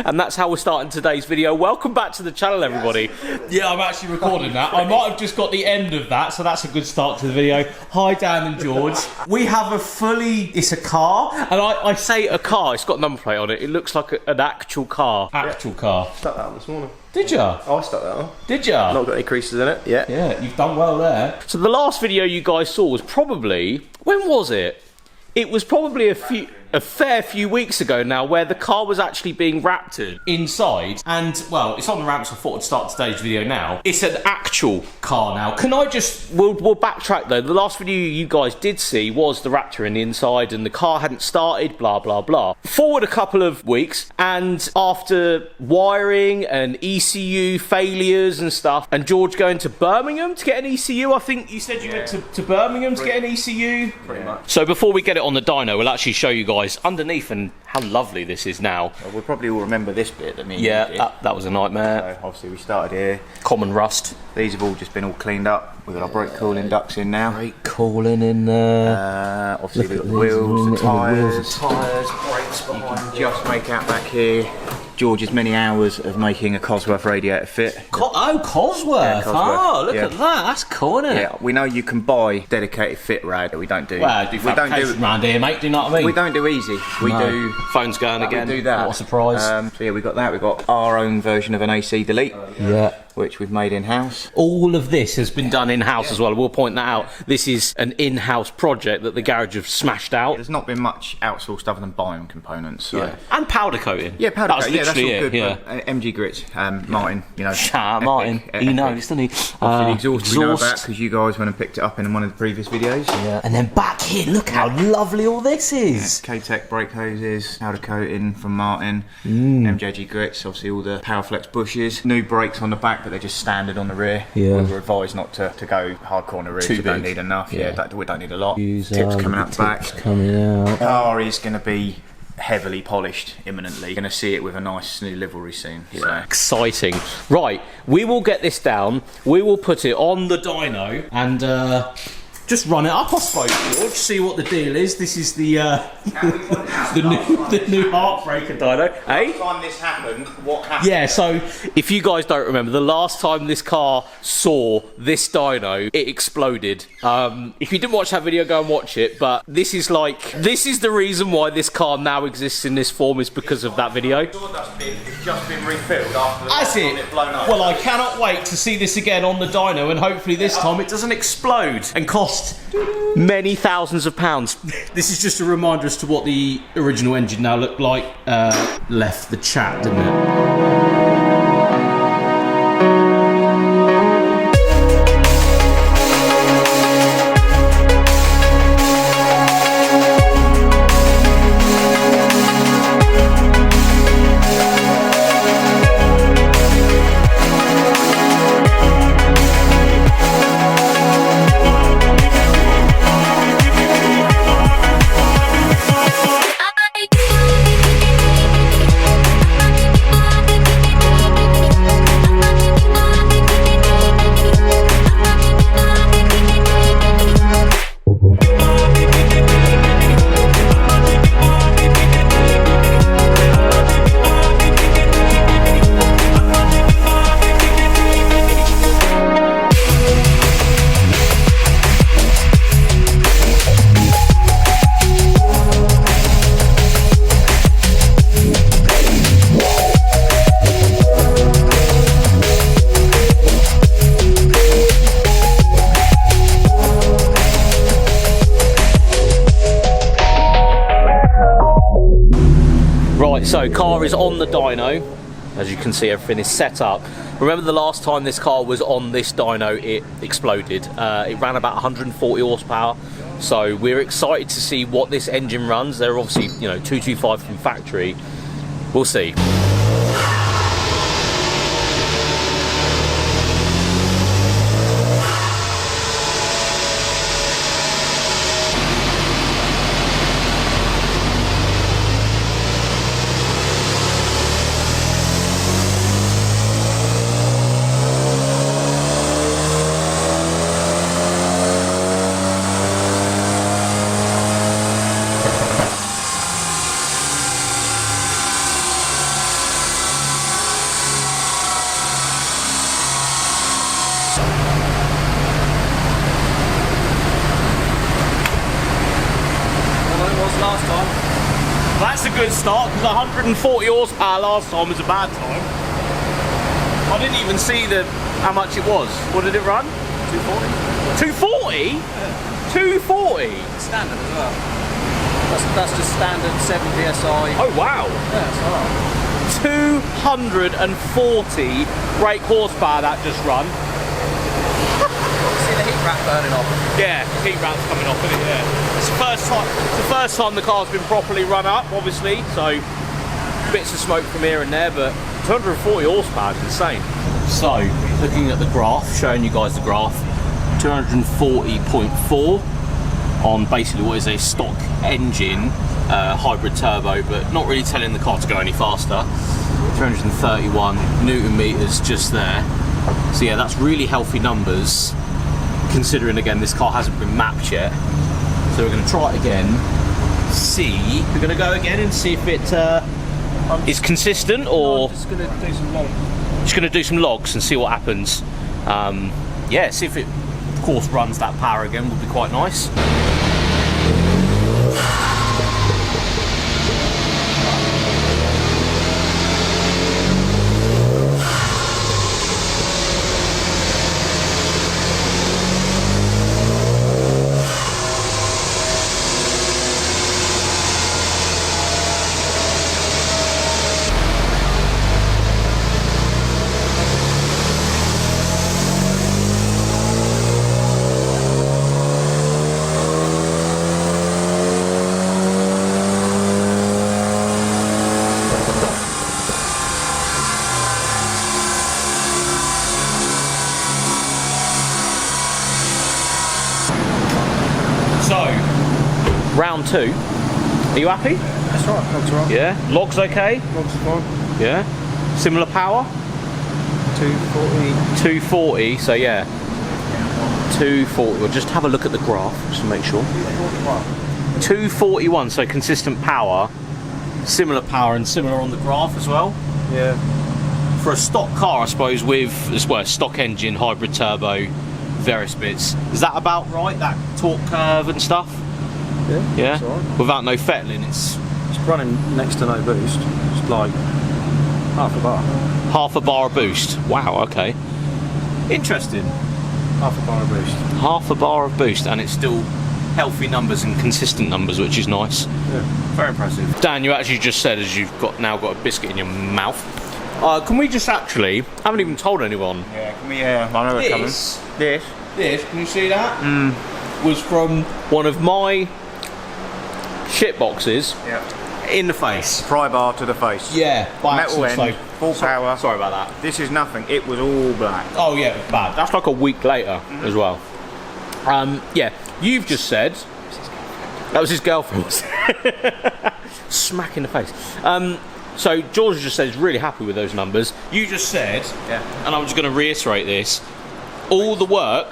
And that's how we're starting today's video. Welcome back to the channel, everybody. Yeah, I'm actually recording that. I might have just got the end of that, so that's a good start to the video. Hi, Dan and George. We have a fully... It's a car, and I say a car. It's got a number plate on it. It looks like an actual car. Actual car. Stuck that on this morning. Did ya? Oh, I stuck that on. Did ya? Not got any creases in it. Yeah. Yeah, you've done well there. So the last video you guys saw was probably... When was it? It was probably a fair few weeks ago now, where the car was actually being raptored inside. And, well, it's on the ramp, so I thought I'd start today's video now. It's an actual car now. Can I just... We'll backtrack, though. The last video you guys did see was the Raptor in the inside, and the car hadn't started, blah, blah, blah. Forward a couple of weeks, and after wiring and ECU failures and stuff, and George going to Birmingham to get an ECU, I think you said you went to Birmingham to get an ECU? Pretty much. So before we get it on the dyno, we'll actually show you guys underneath and how lovely this is now. Well, we'll probably all remember this bit that that was a nightmare. So obviously we started here. Common rust. These have all just been all cleaned up. We've got our brake cooling ducts in now. Brake cooling in there. Obviously we've got the wheels, the tyres, brakes behind. Just make out back here George's many hours of making a Cosworth radiator fit. Cosworth! Yeah, Cosworth. Oh, look at that. That's cool, isn't it? Yeah, we know you can buy dedicated fit rad. We don't do. Well, we don't do around here, mate. Do you know what I mean? We don't do easy. We do. Phone's going again. We do that. What a surprise. So yeah, we got that. We've got our own version of an AC delete. Yeah. Which we've made in-house. All of this has been done in-house as well. We'll point that out. This is an in-house project that the garage have smashed out. There's not been much outsourced other than biome components. So. Yeah. And powder coating. Yeah, powder coating. Yeah, that's all good. Yeah. MG grits. Martin, you know. Martin. He knows, doesn't he? Obviously the exhaust we know about because you guys went and picked it up in one of the previous videos. Yeah. And then back here, look how lovely all this is. Yeah, K-Tech brake hoses, powder coating from Martin. MJG grits, obviously all the Powerflex bushes. New brakes on the back, but they're just standard on the rear. Yeah. We were advised not to go hardcore on the rear. We don't need enough. Yeah, we don't need a lot. Tips coming out the back. Coming out. Car is going to be heavily polished imminently. You're going to see it with a nice new livery soon. Yeah. So. Exciting. Right, we will get this down. We will put it on the dyno and just run it up, I suppose, George. See what the deal is. This is the new Heartbreaker dyno. Last time this happened, what happened? Yeah, so if you guys don't remember, the last time this car saw this dyno, it exploded. If you didn't watch that video, go and watch it. But this is the reason why this car now exists in this form, is because of that video. It's just been refilled after That's it. Blown up. Well, I cannot wait to see this again on the dyno, and hopefully this time it doesn't explode and cost many thousands of pounds. This is just a reminder as to what the original engine now looked like. Left the chat, didn't it? So car is on the dyno. As you can see, everything is set up. Remember the last time this car was on this dyno, it exploded. It ran about 140 horsepower. So we're excited to see what this engine runs. They're obviously, 225 from factory. We'll see. last time. That's a good start, because 140 horsepower last time was a bad time. I didn't even see how much it was. What did it run? 240. 240? Yeah. 240? Standard as well. That's just standard 7 psi. Oh wow. Yeah, it's alright. 240 brake horsepower that just run. See the heat wrap burning off. Yeah, heat wrap's coming off, isn't it? Yeah. It's the first time the car's been properly run up, obviously, so bits of smoke from here and there, but 240 horsepower is insane. So, looking at the graph, showing you guys the graph, 240.4 on basically what is a stock engine, hybrid turbo, but not really telling the car to go any faster. 331 Newton meters just there. So yeah, that's really healthy numbers, considering again this car hasn't been mapped yet. So we're going to try it again, see, we're going to go again and see if it is consistent, or I'm just going to do some logs. Just going to do some logs and see what happens. Yeah, see if it of course runs that power again, would be quite nice. So, round 2. Are you happy? That's right, that's right. Yeah. Logs okay? Logs fine. Yeah. Similar power? 240. 240, so yeah. 240. We'll just have a look at the graph just to make sure. 241, so consistent power. Similar power and similar on the graph as well. Yeah. For a stock car, I suppose, with well, stock engine, hybrid turbo, various bits. Is that about right? That torque curve and stuff? Yeah. Yeah. That's all right. Without no fettling, it's running next to no boost. It's like half a bar. half a bar of boost. Wow. Okay. Interesting. Half a bar of boost. Half a bar of boost, and it's still healthy numbers and consistent numbers, which is nice. Yeah. Very impressive. Dan, you actually just said, as you've now got a biscuit in your mouth. Can we just actually? I haven't even told anyone. Yeah, can we? I know it's coming. This, can you see that? Was from one of my shit boxes. Yeah. In the face. Pry bar to the face. Yeah. By Metal accident, end, full power. Sorry about that. This is nothing. It was all black. Oh yeah, it was bad. That's like a week later as well. Yeah, you've just said that was his girlfriend. Smack in the face. So George just said he's really happy with those numbers. You just said, Yeah. and I'm just going to reiterate this: all the work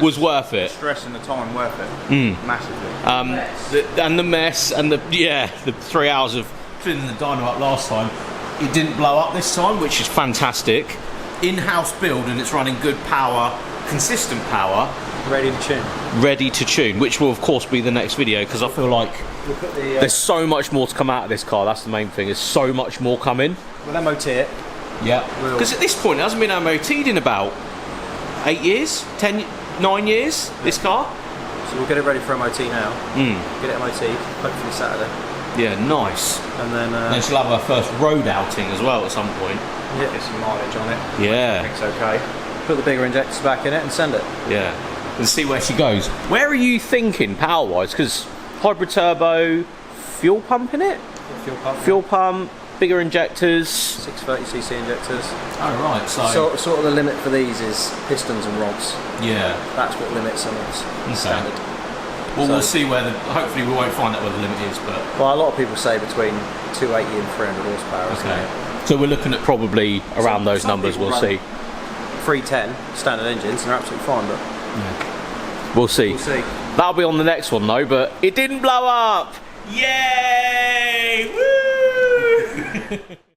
was worth it. Stress and the time worth it. Massively. And the mess and the 3 hours of filling the dyno up last time, it didn't blow up this time, which is fantastic. In-house build, and it's running good power, consistent power. Ready to tune. Ready to tune, which will of course be the next video, because I feel like We'll put the, there's so much more to come out of this car. That's the main thing. There's so much more coming. we'll MOT it. Yeah. Because at this point it hasn't been MOT'd in about 8 years, 9 years, this car. So we'll get it ready for MOT now. Get it MOT'd, hopefully Saturday. Yeah, nice. And then Then she'll have her first road outing as well at some point. get some mileage on it. Yeah. It's okay. Put the bigger injectors back in it and send it. Yeah. And see where she goes. Where are you thinking power-wise? Because hybrid turbo, fuel pump in it? Fuel pump. Fuel pump, bigger injectors. 630cc injectors. Oh, right. Sort of the limit for these is pistons and rods. Yeah. That's what limits some of this standard. Well, So- we'll see where hopefully we won't find out where the limit is, but... Well, a lot of people say between 280 and 300 horsepower. isn't Okay. it? So we're looking at probably around those some numbers, people we'll run- see. 310 standard engines and they're absolutely fine, but We'll see. we'll see. That'll be on the next one though, but it didn't blow up! Yay! Woo!